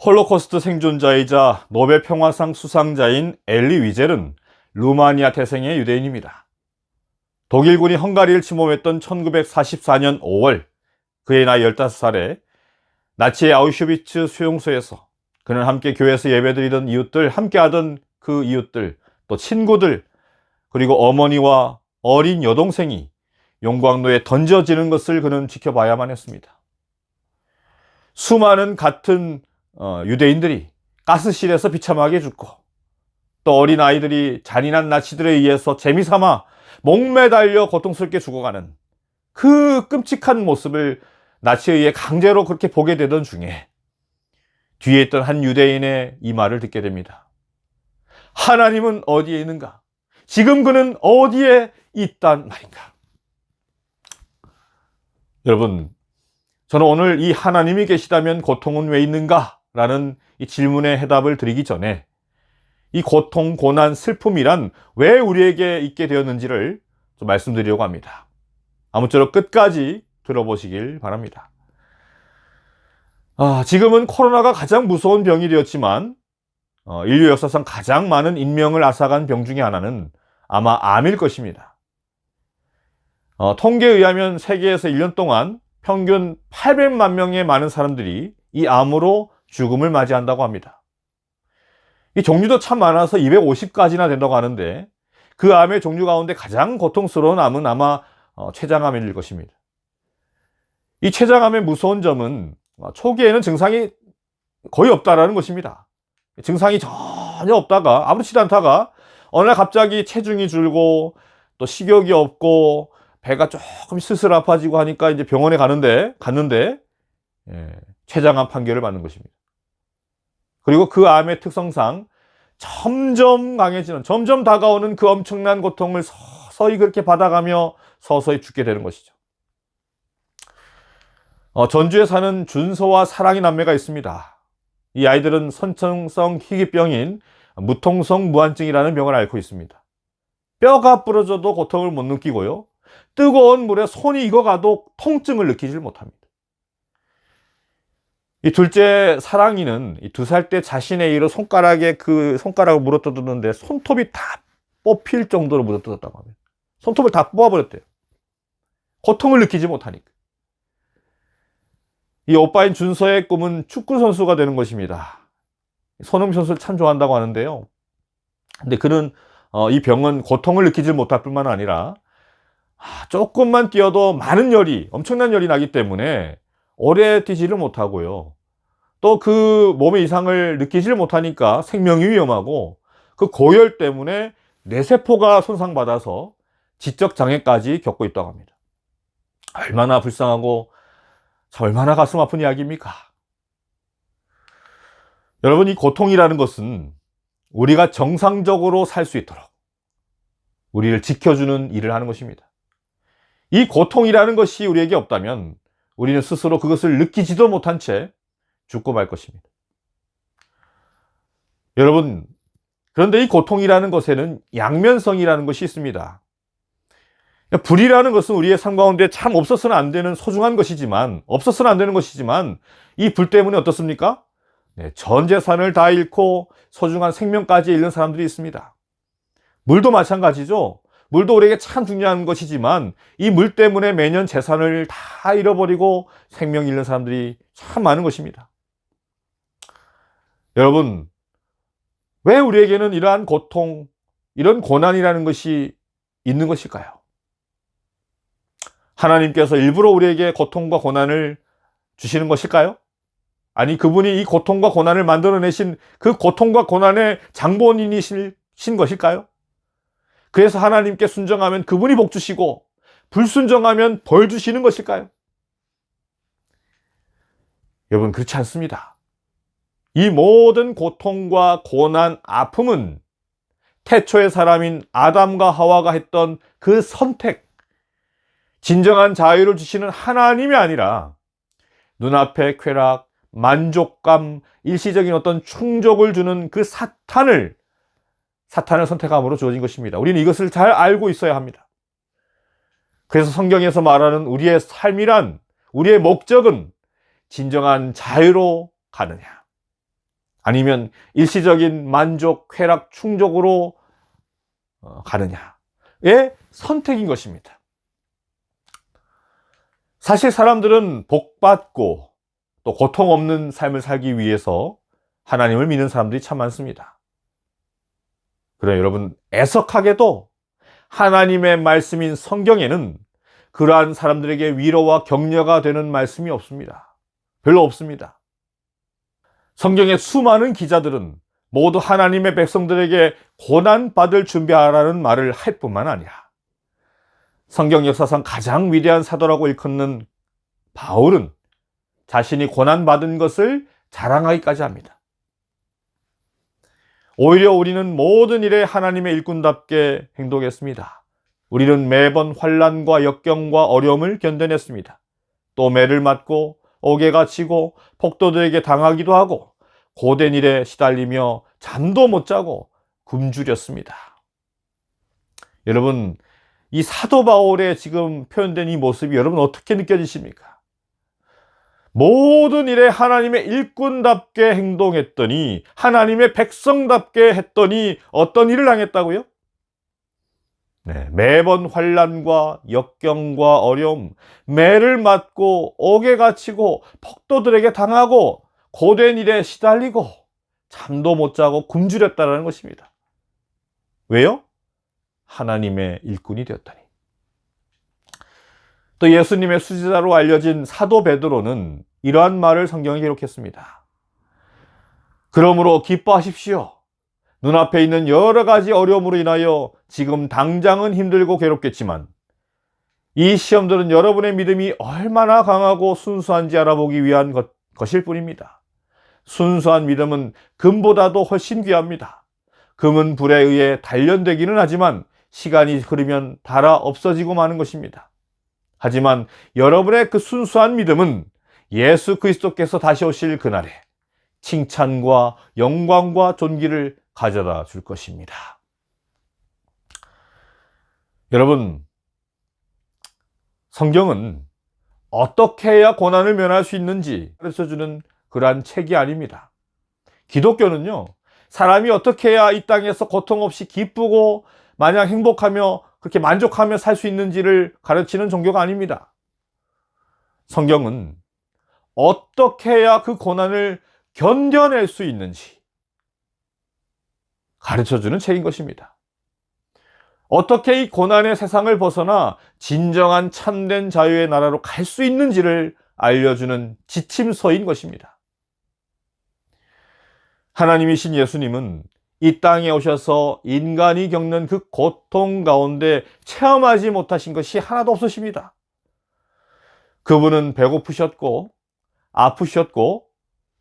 홀로코스트 생존자이자 노벨 평화상 수상자인 엘리 위젤은 루마니아 태생의 유대인입니다. 독일군이 헝가리를 침범했던 1944년 5월, 그의 나이 15살에 나치의 아우슈비츠 수용소에서 그는 함께 교회에서 예배드리던 이웃들, 함께하던 그 이웃들, 또 친구들, 그리고 어머니와 어린 여동생이 용광로에 던져지는 것을 그는 지켜봐야만 했습니다. 수많은 같은 유대인들이 가스실에서 비참하게 죽고, 또 어린 아이들이 잔인한 나치들에 의해서 재미삼아 목매달려 고통스럽게 죽어가는 그 끔찍한 모습을 나치에 의해 강제로 그렇게 보게 되던 중에 뒤에 있던 한 유대인의 이 말을 듣게 됩니다. 하나님은 어디에 있는가? 지금 그는 어디에 있단 말인가? 여러분, 저는 오늘 이 하나님이 계시다면 고통은 왜 있는가? 라는 이 질문에 해답을 드리기 전에 이 고통, 고난, 슬픔이란 왜 우리에게 있게 되었는지를 좀 말씀드리려고 합니다. 아무쪼록 끝까지 들어보시길 바랍니다. 지금은 코로나가 가장 무서운 병이 되었지만 인류 역사상 가장 많은 인명을 앗아간 병 중에 하나는 아마 암일 것입니다. 통계에 의하면 세계에서 1년 동안 평균 800만 명의 많은 사람들이 이 암으로 죽음을 맞이한다고 합니다. 이 종류도 참 많아서 250가지나 된다고 하는데, 그 암의 종류 가운데 가장 고통스러운 암은 아마 췌장암일 것입니다. 이 췌장암의 무서운 점은 초기에는 증상이 거의 없다라는 것입니다. 증상이 전혀 없다가, 아무렇지도 않다가 어느 날 갑자기 체중이 줄고 또 식욕이 없고 배가 조금 슬슬 아파지고 하니까 이제 병원에 갔는데 췌장암 판결을 받는 것입니다. 그리고 그 암의 특성상 점점 강해지는, 점점 다가오는 그 엄청난 고통을 서서히 그렇게 받아가며 서서히 죽게 되는 것이죠. 전주에 사는 준서와 사랑의 남매가 있습니다. 이 아이들은 선천성 희귀병인 무통성 무한증이라는 병을 앓고 있습니다. 뼈가 부러져도 고통을 못 느끼고요, 뜨거운 물에 손이 익어가도 통증을 느끼질 못합니다. 이 둘째 사랑이는 2살 때 자신의 이로 손가락에 그 손가락을 물어뜯었는데 손톱이 다 뽑힐 정도로 물어뜯었다고 합니다. 손톱을 다 뽑아버렸대요. 고통을 느끼지 못하니까. 이 오빠인 준서의 꿈은 축구 선수가 되는 것입니다. 손흥민 선수를 참 좋아한다고 하는데요. 근데 그는 이 병은 고통을 느끼지 못할 뿐만 아니라 조금만 뛰어도 많은 열이, 엄청난 열이 나기 때문에 오래 뛰지를 못하고요, 또 그 몸의 이상을 느끼지를 못하니까 생명이 위험하고, 그 고열 때문에 뇌세포가 손상받아서 지적장애까지 겪고 있다고 합니다. 얼마나 불쌍하고 얼마나 가슴 아픈 이야기입니까? 여러분, 이 고통이라는 것은 우리가 정상적으로 살 수 있도록 우리를 지켜주는 일을 하는 것입니다. 이 고통이라는 것이 우리에게 없다면 우리는 스스로 그것을 느끼지도 못한 채 죽고 말 것입니다. 여러분, 그런데 이 고통이라는 것에는 양면성이라는 것이 있습니다. 불이라는 것은 우리의 삶 가운데 참 없어서는 안 되는 소중한 것이지만, 없어서는 안 되는 것이지만, 이 불 때문에 어떻습니까? 전 재산을 다 잃고 소중한 생명까지 잃는 사람들이 있습니다. 물도 마찬가지죠. 물도 우리에게 참 중요한 것이지만 이 물 때문에 매년 재산을 다 잃어버리고 생명 잃는 사람들이 참 많은 것입니다. 여러분, 왜 우리에게는 이러한 고통, 이런 고난이라는 것이 있는 것일까요? 하나님께서 일부러 우리에게 고통과 고난을 주시는 것일까요? 아니, 그분이 이 고통과 고난을 만들어내신 그 고통과 고난의 장본인이신 것일까요? 그래서 하나님께 순종하면 그분이 복 주시고 불순종하면 벌 주시는 것일까요? 여러분, 그렇지 않습니다. 이 모든 고통과 고난, 아픔은 태초의 사람인 아담과 하와가 했던 그 선택, 진정한 자유를 주시는 하나님이 아니라 눈앞의 쾌락, 만족감, 일시적인 어떤 충족을 주는 그 사탄을 선택함으로 주어진 것입니다. 우리는 이것을 잘 알고 있어야 합니다. 그래서 성경에서 말하는 우리의 삶이란, 우리의 목적은 진정한 자유로 가느냐, 아니면 일시적인 만족, 쾌락, 충족으로 가느냐의 선택인 것입니다. 사실 사람들은 복받고 또 고통 없는 삶을 살기 위해서 하나님을 믿는 사람들이 참 많습니다. 그러나 여러분, 애석하게도 하나님의 말씀인 성경에는 그러한 사람들에게 위로와 격려가 되는 말씀이 없습니다. 별로 없습니다. 성경의 수많은 기자들은 모두 하나님의 백성들에게 고난받을 준비하라는 말을 할 뿐만 아니라 성경 역사상 가장 위대한 사도라고 일컫는 바울은 자신이 고난받은 것을 자랑하기까지 합니다. 오히려 우리는 모든 일에 하나님의 일꾼답게 행동했습니다. 우리는 매번 환난과 역경과 어려움을 견뎌냈습니다. 또 매를 맞고 옥에가 치고 폭도들에게 당하기도 하고 고된 일에 시달리며 잠도 못 자고 굶주렸습니다. 여러분, 이 사도 바울의 지금 표현된 이 모습이 여러분 어떻게 느껴지십니까? 모든 일에 하나님의 일꾼답게 행동했더니, 하나님의 백성답게 했더니 어떤 일을 당했다고요? 네, 매번 환난과 역경과 어려움, 매를 맞고 옥에 갇히고 폭도들에게 당하고 고된 일에 시달리고 잠도 못 자고 굶주렸다는 것입니다. 왜요? 하나님의 일꾼이 되었다니. 또 예수님의 수지자로 알려진 사도 베드로는 이러한 말을 성경에 기록했습니다. 그러므로 기뻐하십시오. 눈앞에 있는 여러 가지 어려움으로 인하여 지금 당장은 힘들고 괴롭겠지만 이 시험들은 여러분의 믿음이 얼마나 강하고 순수한지 알아보기 위한 것일 뿐입니다. 순수한 믿음은 금보다도 훨씬 귀합니다. 금은 불에 의해 단련되기는 하지만 시간이 흐르면 닳아 없어지고 마는 것입니다. 하지만 여러분의 그 순수한 믿음은 예수 그리스도께서 다시 오실 그날에 칭찬과 영광과 존귀를 가져다 줄 것입니다. 여러분, 성경은 어떻게 해야 고난을 면할 수 있는지 가르쳐주는 그러한 책이 아닙니다. 기독교는요, 사람이 어떻게 해야 이 땅에서 고통 없이 기쁘고 마냥 행복하며 그렇게 만족하며 살 수 있는지를 가르치는 종교가 아닙니다. 성경은 어떻게 해야 그 고난을 견뎌낼 수 있는지 가르쳐주는 책인 것입니다. 어떻게 이 고난의 세상을 벗어나 진정한 참된 자유의 나라로 갈 수 있는지를 알려주는 지침서인 것입니다. 하나님이신 예수님은 이 땅에 오셔서 인간이 겪는 그 고통 가운데 체험하지 못하신 것이 하나도 없으십니다. 그분은 배고프셨고 아프셨고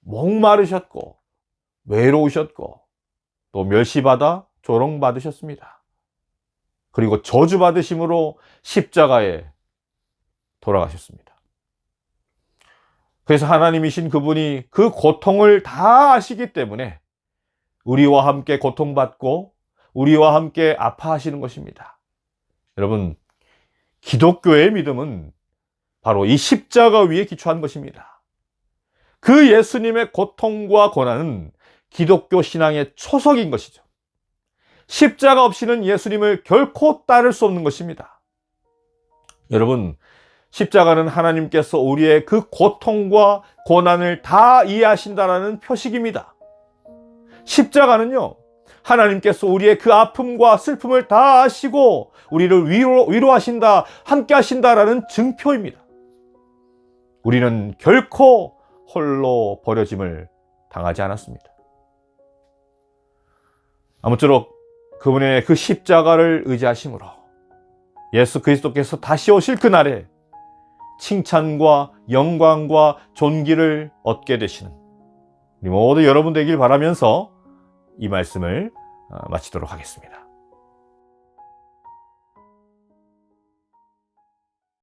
목마르셨고 외로우셨고 또 멸시받아 조롱받으셨습니다. 그리고 저주받으심으로 십자가에 돌아가셨습니다. 그래서 하나님이신 그분이 그 고통을 다 아시기 때문에 우리와 함께 고통받고 우리와 함께 아파하시는 것입니다. 여러분, 기독교의 믿음은 바로 이 십자가 위에 기초한 것입니다. 그 예수님의 고통과 고난은 기독교 신앙의 초석인 것이죠. 십자가 없이는 예수님을 결코 따를 수 없는 것입니다. 여러분, 십자가는 하나님께서 우리의 그 고통과 고난을 다 이해하신다라는 표식입니다. 십자가는요, 하나님께서 우리의 그 아픔과 슬픔을 다 아시고 우리를 위로하신다, 함께 하신다라는 증표입니다. 우리는 결코 홀로 버려짐을 당하지 않았습니다. 아무쪼록 그분의 그 십자가를 의지하심으로 예수 그리스도께서 다시 오실 그날에 칭찬과 영광과 존귀를 얻게 되시는 우리 모두 여러분 되길 바라면서 이 말씀을 마치도록 하겠습니다.